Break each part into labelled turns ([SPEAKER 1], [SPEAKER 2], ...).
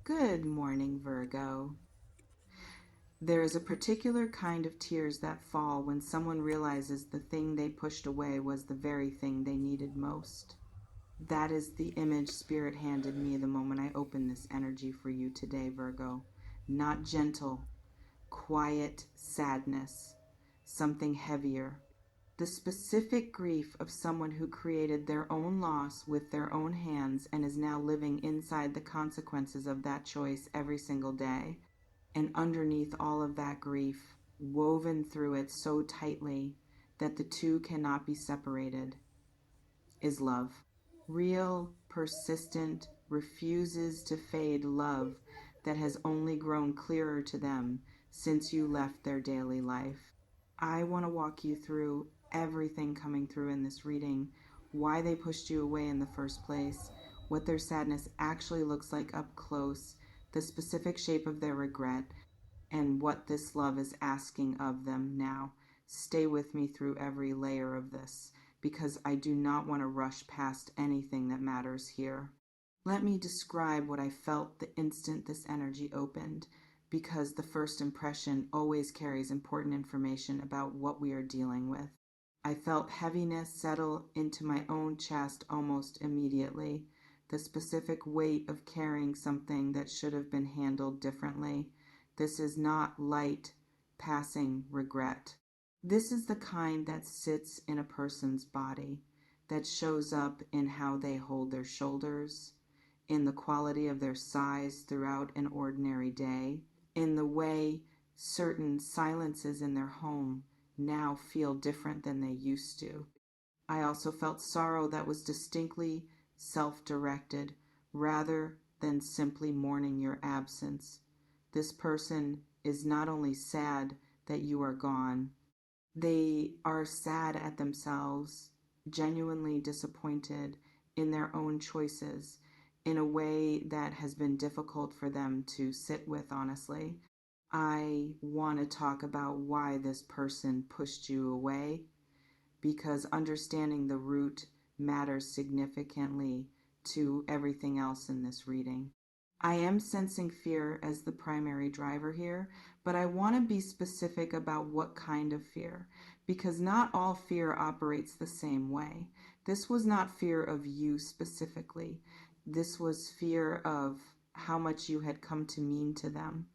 [SPEAKER 1] Good morning, Virgo. There is a particular kind of tears that fall when someone realizes the thing they pushed away was the very thing they needed most. That is the image Spirit handed me the moment I opened this energy for you today, Virgo. Not gentle, quiet sadness, something heavier. The specific grief of someone who created their own loss with their own hands and is now living inside the consequences of that choice every single day. And underneath all of that grief, woven through it so tightly that the two cannot be separated, is love. Real, persistent, refuses to fade love that has only grown clearer to them since you left their daily life. I want to walk you through everything coming through in this reading, why they pushed you away in the first place, what their sadness actually looks like up close, the specific shape of their regret, and what this love is asking of them now. Stay with me through every layer of this because I do not want to rush past anything that matters here. Let me describe what I felt the instant this energy opened, because the first impression always carries important information about what we are dealing with. I felt heaviness settle into my own chest almost immediately, the specific weight of carrying something that should have been handled differently. This is not light, passing regret. This is the kind that sits in a person's body, that shows up in how they hold their shoulders, in the quality of their size throughout an ordinary day, in the way certain silences in their home now feel different than they used to. I also felt sorrow that was distinctly self-directed rather than simply mourning your absence. This person is not only sad that you are gone, they are sad at themselves, genuinely disappointed in their own choices in a way that has been difficult for them to sit with, honestly. I want to talk about why this person pushed you away, because understanding the root matters significantly to everything else in this reading. I am sensing fear as the primary driver here, but I want to be specific about what kind of fear, because not all fear operates the same way. This was not fear of you specifically. This was fear of how much you had come to mean to them.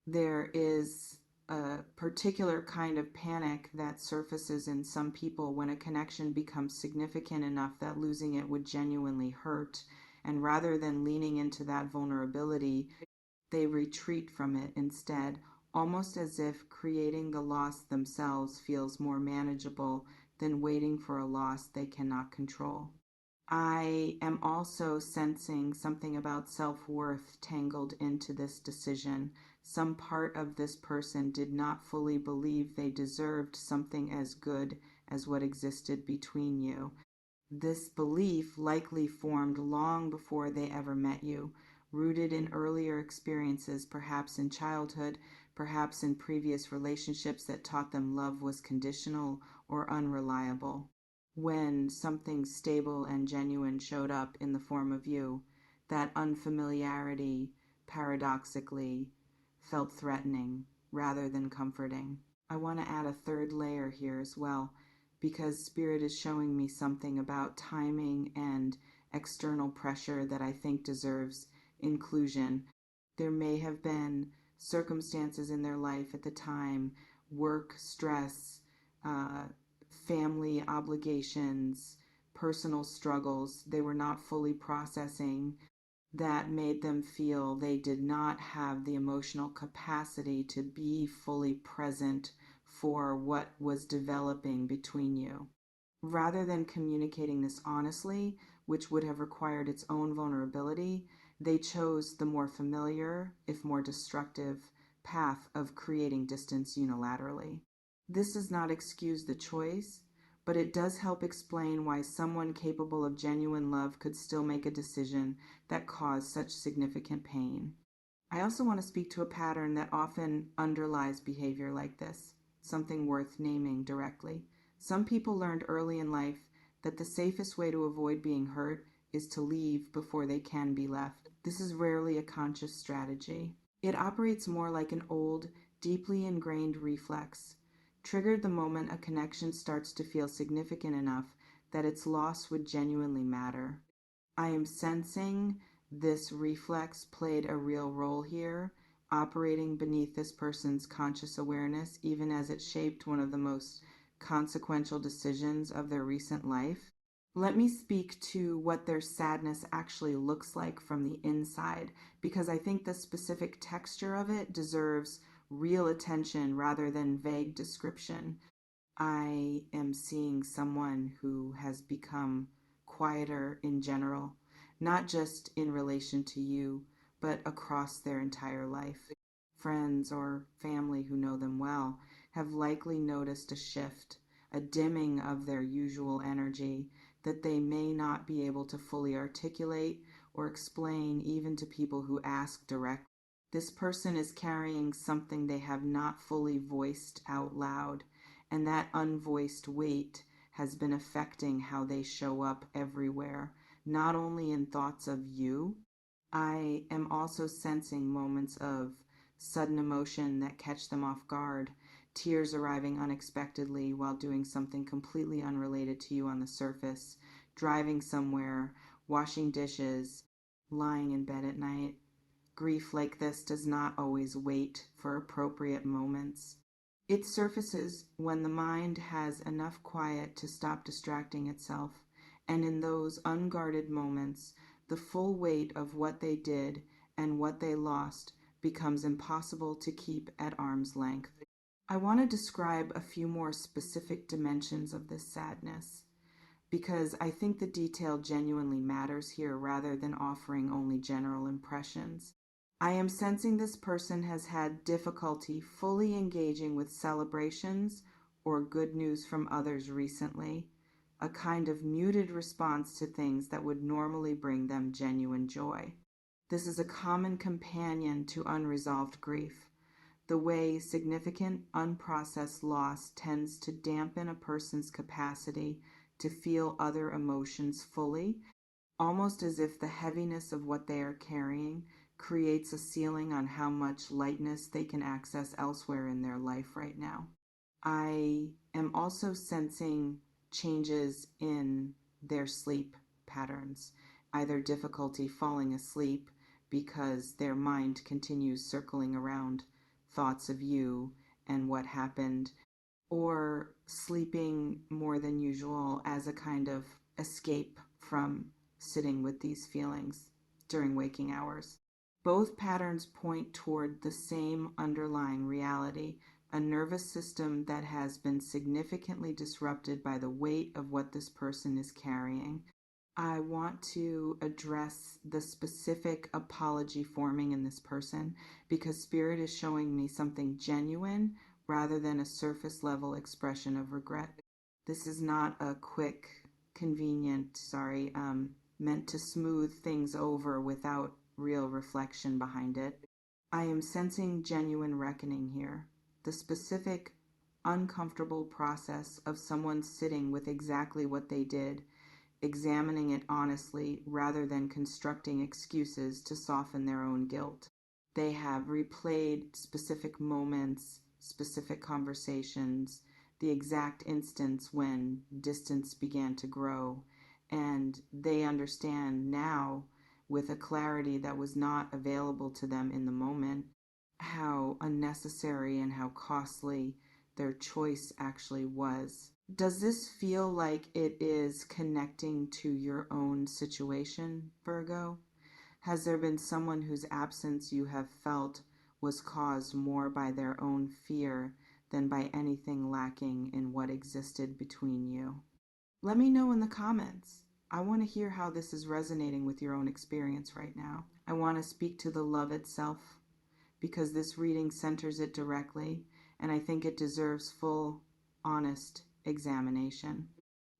[SPEAKER 1] There is a particular kind of panic that surfaces in some people when a connection becomes significant enough that losing it would genuinely hurt. And rather than leaning into that vulnerability, they retreat from it instead, almost as if creating the loss themselves feels more manageable than waiting for a loss they cannot control. I am also sensing something about self-worth tangled into this decision. Some part of this person did not fully believe they deserved something as good as what existed between you. This belief likely formed long before they ever met you, rooted in earlier experiences, perhaps in childhood, perhaps in previous relationships that taught them love was conditional or unreliable. When something stable and genuine showed up in the form of you, that unfamiliarity, paradoxically, felt threatening rather than comforting. I want to add a third layer here as well, because Spirit is showing me something about timing and external pressure that I think deserves inclusion. There may have been circumstances in their life at the time, work stress, family obligations, personal struggles they were not fully processing, that made them feel they did not have the emotional capacity to be fully present for what was developing between you. Rather than communicating this honestly, which would have required its own vulnerability, they chose the more familiar, if more destructive, path of creating distance unilaterally. This does not excuse the choice, but it does help explain why someone capable of genuine love could still make a decision that caused such significant pain. I also want to speak to a pattern that often underlies behavior like this, something worth naming directly. Some people learned early in life that the safest way to avoid being hurt is to leave before they can be left. This is rarely a conscious strategy. It operates more like an old, deeply ingrained reflex, triggered the moment a connection starts to feel significant enough that its loss would genuinely matter. I am sensing this reflex played a real role here, operating beneath this person's conscious awareness, even as it shaped one of the most consequential decisions of their recent life. Let me speak to what their sadness actually looks like from the inside, because I think the specific texture of it deserves real attention rather than vague description. I am seeing someone who has become quieter in general, not just in relation to you, but across their entire life. Friends or family who know them well have likely noticed a shift, a dimming of their usual energy that they may not be able to fully articulate or explain even to people who ask directly. This person is carrying something they have not fully voiced out loud, and that unvoiced weight has been affecting how they show up everywhere, not only in thoughts of you. I am also sensing moments of sudden emotion that catch them off guard, tears arriving unexpectedly while doing something completely unrelated to you on the surface, driving somewhere, washing dishes, lying in bed at night. Grief like this does not always wait for appropriate moments. It surfaces when the mind has enough quiet to stop distracting itself, and in those unguarded moments, the full weight of what they did and what they lost becomes impossible to keep at arm's length. I want to describe a few more specific dimensions of this sadness, because I think the detail genuinely matters here rather than offering only general impressions. I am sensing this person has had difficulty fully engaging with celebrations or good news from others recently, a kind of muted response to things that would normally bring them genuine joy. This is a common companion to unresolved grief, the way significant unprocessed loss tends to dampen a person's capacity to feel other emotions fully, almost as if the heaviness of what they are carrying creates a ceiling on how much lightness they can access elsewhere in their life right now. I am also sensing changes in their sleep patterns, either difficulty falling asleep because their mind continues circling around thoughts of you and what happened, or sleeping more than usual as a kind of escape from sitting with these feelings during waking hours. Both patterns point toward the same underlying reality, a nervous system that has been significantly disrupted by the weight of what this person is carrying. I want to address the specific apology forming in this person because Spirit is showing me something genuine rather than a surface level expression of regret. This is not a quick, convenient, meant to smooth things over without real reflection behind it. I am sensing genuine reckoning here. The specific, uncomfortable process of someone sitting with exactly what they did, examining it honestly rather than constructing excuses to soften their own guilt. They have replayed specific moments, specific conversations, the exact instance when distance began to grow, and they understand now, with a clarity that was not available to them in the moment, how unnecessary and how costly their choice actually was. Does this feel like it is connecting to your own situation, Virgo? Has there been someone whose absence you have felt was caused more by their own fear than by anything lacking in what existed between you? Let me know in the comments. I want to hear how this is resonating with your own experience right now. I want to speak to the love itself because this reading centers it directly, and I think it deserves full, honest examination.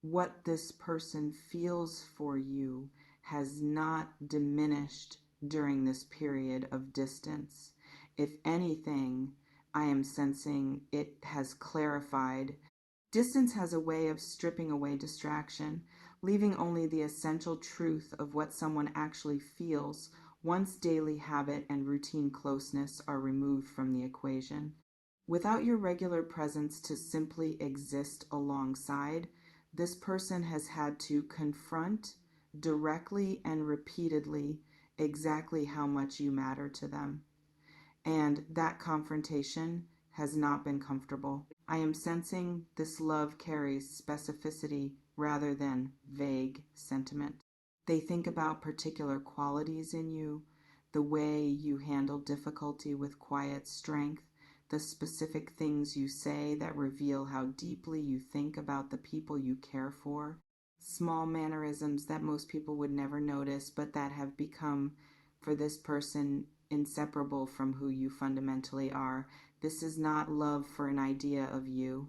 [SPEAKER 1] What this person feels for you has not diminished during this period of distance. If anything, I am sensing it has clarified. Distance has a way of stripping away distraction, leaving only the essential truth of what someone actually feels once daily habit and routine closeness are removed from the equation. Without your regular presence to simply exist alongside, this person has had to confront directly and repeatedly exactly how much you matter to them. And that confrontation has not been comfortable. I am sensing this love carries specificity rather than vague sentiment. They think about particular qualities in you, the way you handle difficulty with quiet strength, the specific things you say that reveal how deeply you think about the people you care for, small mannerisms that most people would never notice, but that have become, for this person, inseparable from who you fundamentally are. This is not love for an idea of you.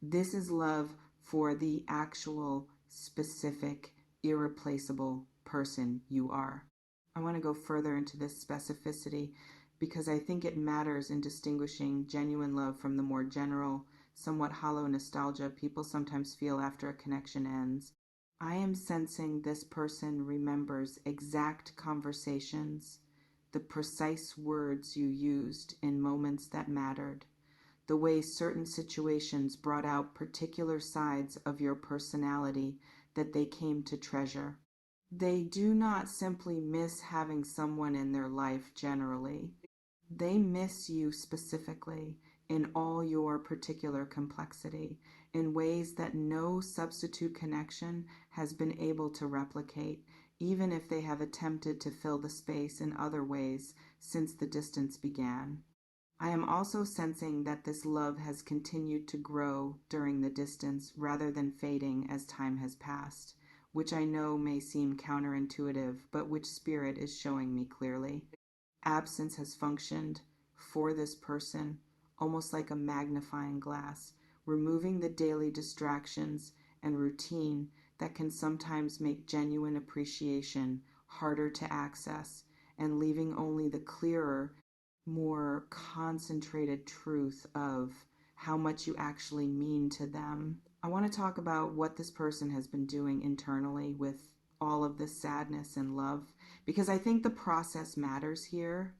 [SPEAKER 1] This is love for the actual, specific, irreplaceable person you are. I want to go further into this specificity because I think it matters in distinguishing genuine love from the more general, somewhat hollow nostalgia people sometimes feel after a connection ends. I am sensing this person remembers exact conversations, the precise words you used in moments that mattered, the way certain situations brought out particular sides of your personality that they came to treasure. They do not simply miss having someone in their life generally. They miss you specifically in all your particular complexity in ways that no substitute connection has been able to replicate, even if they have attempted to fill the space in other ways since the distance began. I am also sensing that this love has continued to grow during the distance rather than fading as time has passed, which I know may seem counterintuitive, but which Spirit is showing me clearly. Absence has functioned for this person almost like a magnifying glass, removing the daily distractions and routine that can sometimes make genuine appreciation harder to access, and leaving only the clearer, more concentrated truth of how much you actually mean to them. I want to talk about what this person has been doing internally with all of this sadness and love because I think the process matters here.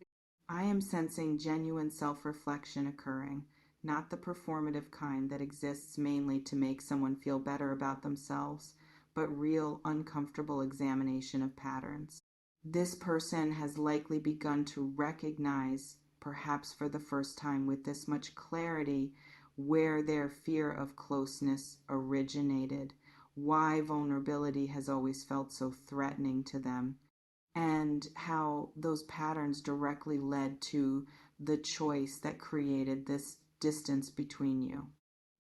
[SPEAKER 1] I am sensing genuine self reflection occurring, not the performative kind that exists mainly to make someone feel better about themselves, but real, uncomfortable examination of patterns. This person has likely begun to recognize, perhaps for the first time with this much clarity, where their fear of closeness originated, why vulnerability has always felt so threatening to them, and how those patterns directly led to the choice that created this distance between you.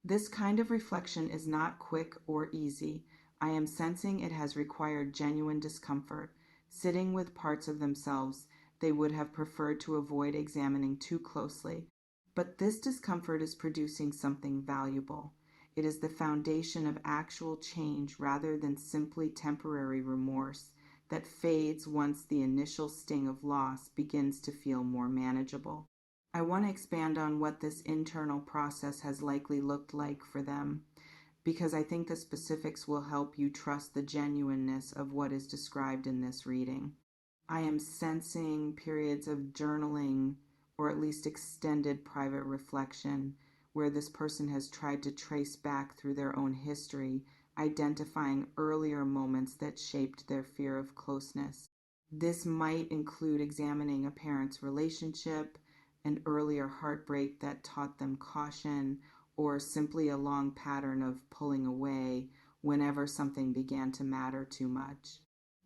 [SPEAKER 1] This kind of reflection is not quick or easy. I am sensing it has required genuine discomfort, sitting with parts of themselves they would have preferred to avoid examining too closely. But this discomfort is producing something valuable. It is the foundation of actual change rather than simply temporary remorse that fades once the initial sting of loss begins to feel more manageable. I want to expand on what this internal process has likely looked like for them because I think the specifics will help you trust the genuineness of what is described in this reading. I am sensing periods of journaling or at least extended private reflection where this person has tried to trace back through their own history, identifying earlier moments that shaped their fear of closeness. This might include examining a parent's relationship, an earlier heartbreak that taught them caution, or simply a long pattern of pulling away whenever something began to matter too much.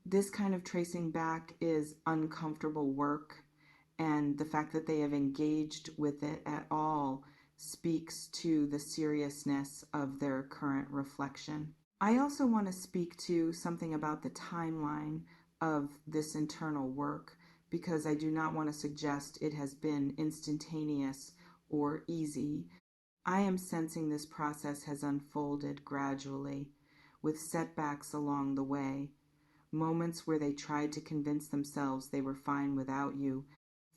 [SPEAKER 1] This kind of tracing back is uncomfortable work, and the fact that they have engaged with it at all speaks to the seriousness of their current reflection. I also want to speak to something about the timeline of this internal work because I do not want to suggest it has been instantaneous or easy. I am sensing this process has unfolded gradually, with setbacks along the way, moments where they tried to convince themselves they were fine without you,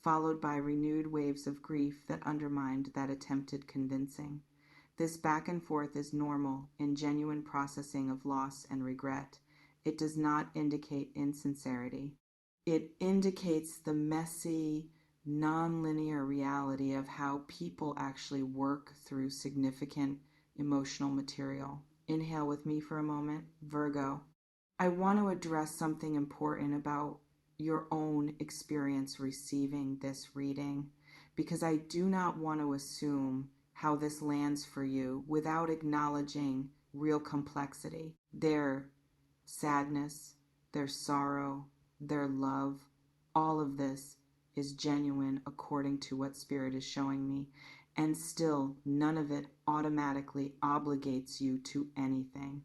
[SPEAKER 1] followed by renewed waves of grief that undermined that attempted convincing. This back and forth is normal in genuine processing of loss and regret, It does not indicate insincerity. It indicates the messy, non-linear reality of how people actually work through significant emotional material. Inhale with me for a moment. Virgo. I want to address something important about your own experience receiving this reading, because I do not want to assume how this lands for you without acknowledging real complexity. Their sadness, their sorrow, their love, all of this is genuine according to what Spirit is showing me. And still, none of it automatically obligates you to anything.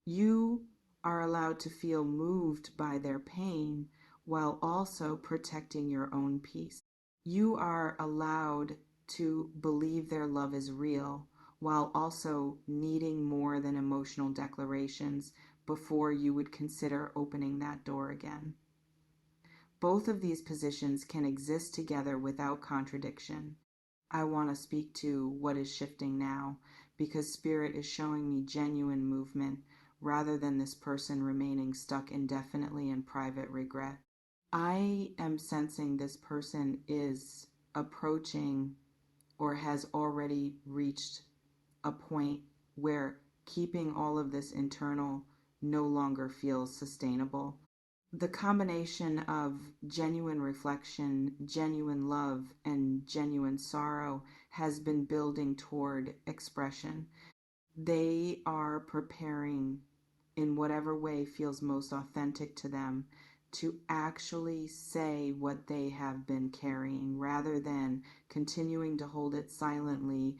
[SPEAKER 1] You are allowed to feel moved by their pain while also protecting your own peace. You are allowed to believe their love is real while also needing more than emotional declarations before you would consider opening that door again. Both of these positions can exist together without contradiction. I want to speak to what is shifting now because Spirit is showing me genuine movement rather than this person remaining stuck indefinitely in private regret. I am sensing this person is approaching or has already reached a point where keeping all of this internal no longer feels sustainable. The combination of genuine reflection, genuine love, and genuine sorrow has been building toward expression. They are preparing, in whatever way feels most authentic to them, to actually say what they have been carrying rather than continuing to hold it silently,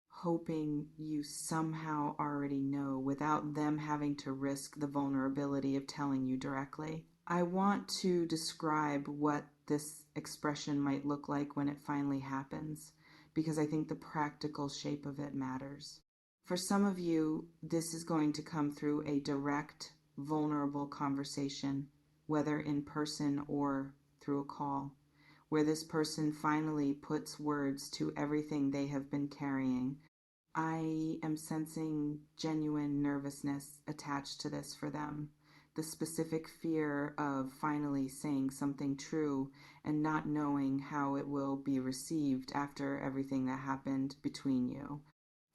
[SPEAKER 1] hoping you somehow already know without them having to risk the vulnerability of telling you directly. I want to describe what this expression might look like when it finally happens, because I think the practical shape of it matters. For some of you, this is going to come through a direct, vulnerable conversation, whether in person or through a call, where this person finally puts words to everything they have been carrying. I am sensing genuine nervousness attached to this for them. The specific fear of finally saying something true and not knowing how it will be received after everything that happened between you.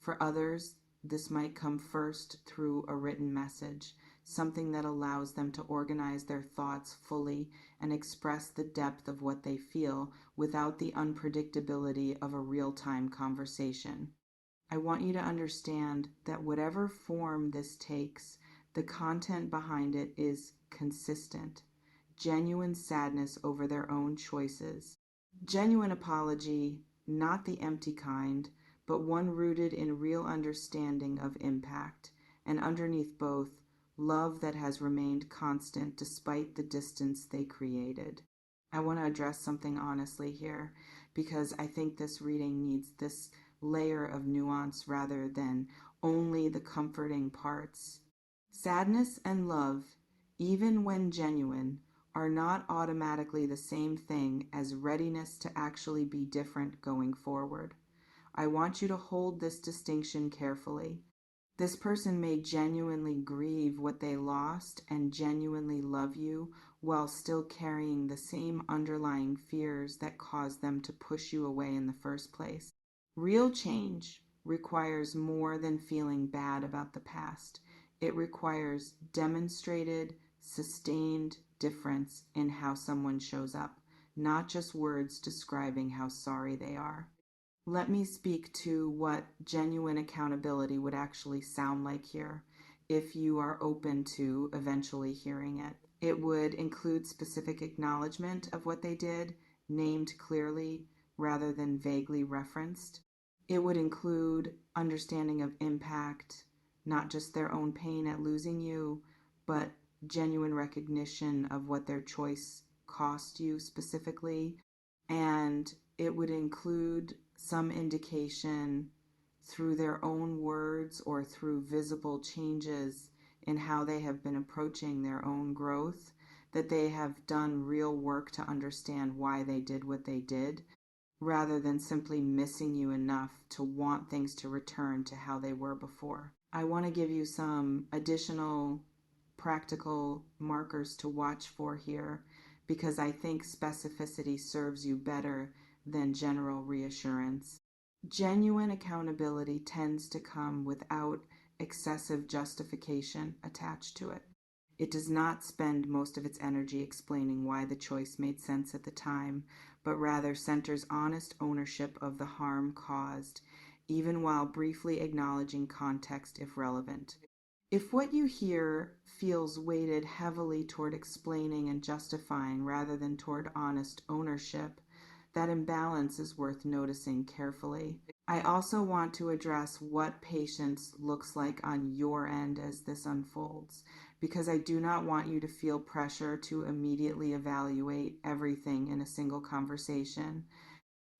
[SPEAKER 1] For others, this might come first through a written message, something that allows them to organize their thoughts fully and express the depth of what they feel without the unpredictability of a real-time conversation. I want you to understand that whatever form this takes, the content behind it is consistent. Genuine sadness over their own choices. Genuine apology, not the empty kind, but one rooted in real understanding of impact, and underneath both, love that has remained constant despite the distance they created. I want to address something honestly here, because I think this reading needs this layer of nuance rather than only the comforting parts. Sadness and love, even when genuine, are not automatically the same thing as readiness to actually be different going forward. I want you to hold this distinction carefully. This person may genuinely grieve what they lost and genuinely love you while still carrying the same underlying fears that caused them to push you away in the first place. Real change requires more than feeling bad about the past. It requires demonstrated, sustained difference in how someone shows up, not just words describing how sorry they are. Let me speak to what genuine accountability would actually sound like here, if you are open to eventually hearing it. It would include specific acknowledgement of what they did, named clearly rather than vaguely referenced. It would include understanding of impact, not just their own pain at losing you, but genuine recognition of what their choice cost you specifically. And it would include some indication through their own words or through visible changes in how they have been approaching their own growth, that they have done real work to understand why they did what they did, rather than simply missing you enough to want things to return to how they were before. I want to give you some additional practical markers to watch for here because I think specificity serves you better than general reassurance. Genuine accountability tends to come without excessive justification attached to it. It does not spend most of its energy explaining why the choice made sense at the time, but rather centers honest ownership of the harm caused, even while briefly acknowledging context if relevant. If what you hear feels weighted heavily toward explaining and justifying rather than toward honest ownership, that imbalance is worth noticing carefully. I also want to address what patience looks like on your end as this unfolds, because I do not want you to feel pressure to immediately evaluate everything in a single conversation.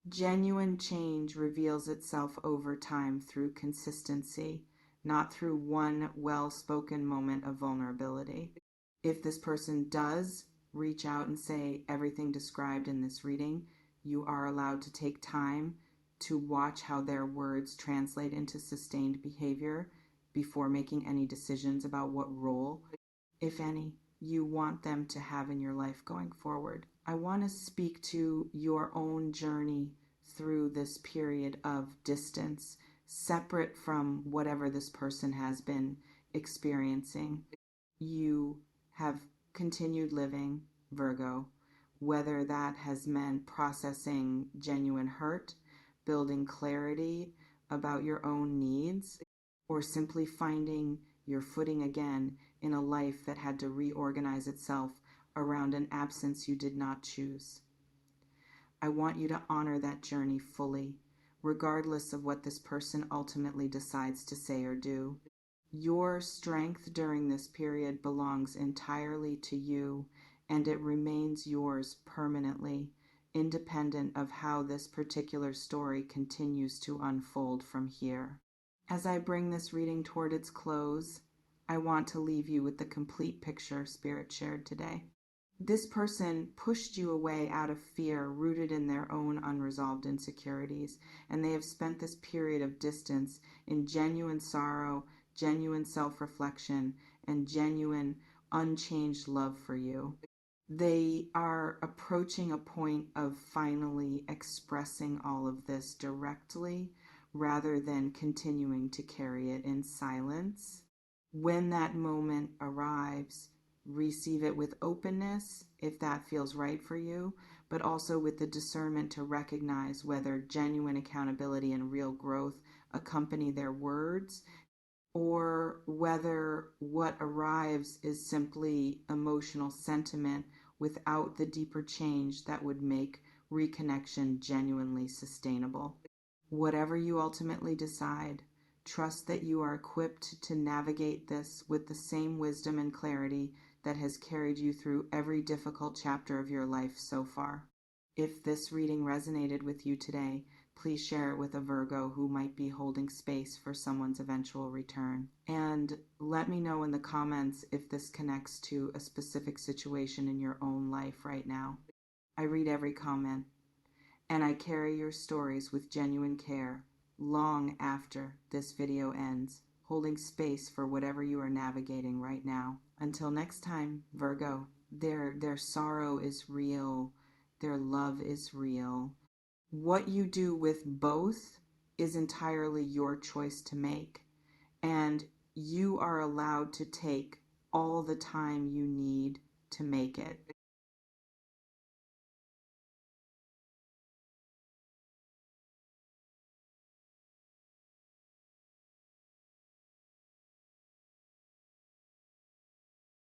[SPEAKER 1] Genuine change reveals itself over time through consistency, not through one well-spoken moment of vulnerability. If this person does reach out and say everything described in this reading, you are allowed to take time to watch how their words translate into sustained behavior before making any decisions about what role, if any, you want them to have in your life going forward. I want to speak to your own journey through this period of distance, separate from whatever this person has been experiencing. You have continued living, Virgo, whether that has meant processing genuine hurt, building clarity about your own needs, or simply finding your footing again in a life that had to reorganize itself around an absence you did not choose. I want you to honor that journey fully, regardless of what this person ultimately decides to say or do. Your strength during this period belongs entirely to you, and it remains yours permanently, independent of how this particular story continues to unfold from here. As I bring this reading toward its close, I want to leave you with the complete picture Spirit shared today. This person pushed you away out of fear, rooted in their own unresolved insecurities, and they have spent this period of distance in genuine sorrow, genuine self-reflection, and genuine unchanged love for you. They are approaching a point of finally expressing all of this directly rather than continuing to carry it in silence. When that moment arrives, receive it with openness if that feels right for you, but also with the discernment to recognize whether genuine accountability and real growth accompany their words, or whether what arrives is simply emotional sentiment without the deeper change that would make reconnection genuinely sustainable. Whatever you ultimately decide, trust that you are equipped to navigate this with the same wisdom and clarity that has carried you through every difficult chapter of your life so far. If this reading resonated with you today, please share it with a Virgo who might be holding space for someone's eventual return. And let me know in the comments if this connects to a specific situation in your own life right now. I read every comment, and I carry your stories with genuine care long after this video ends, holding space for whatever you are navigating right now. Until next time, Virgo, their sorrow is real, their love is real. What you do with both is entirely your choice to make, and you are allowed to take all the time you need to make it.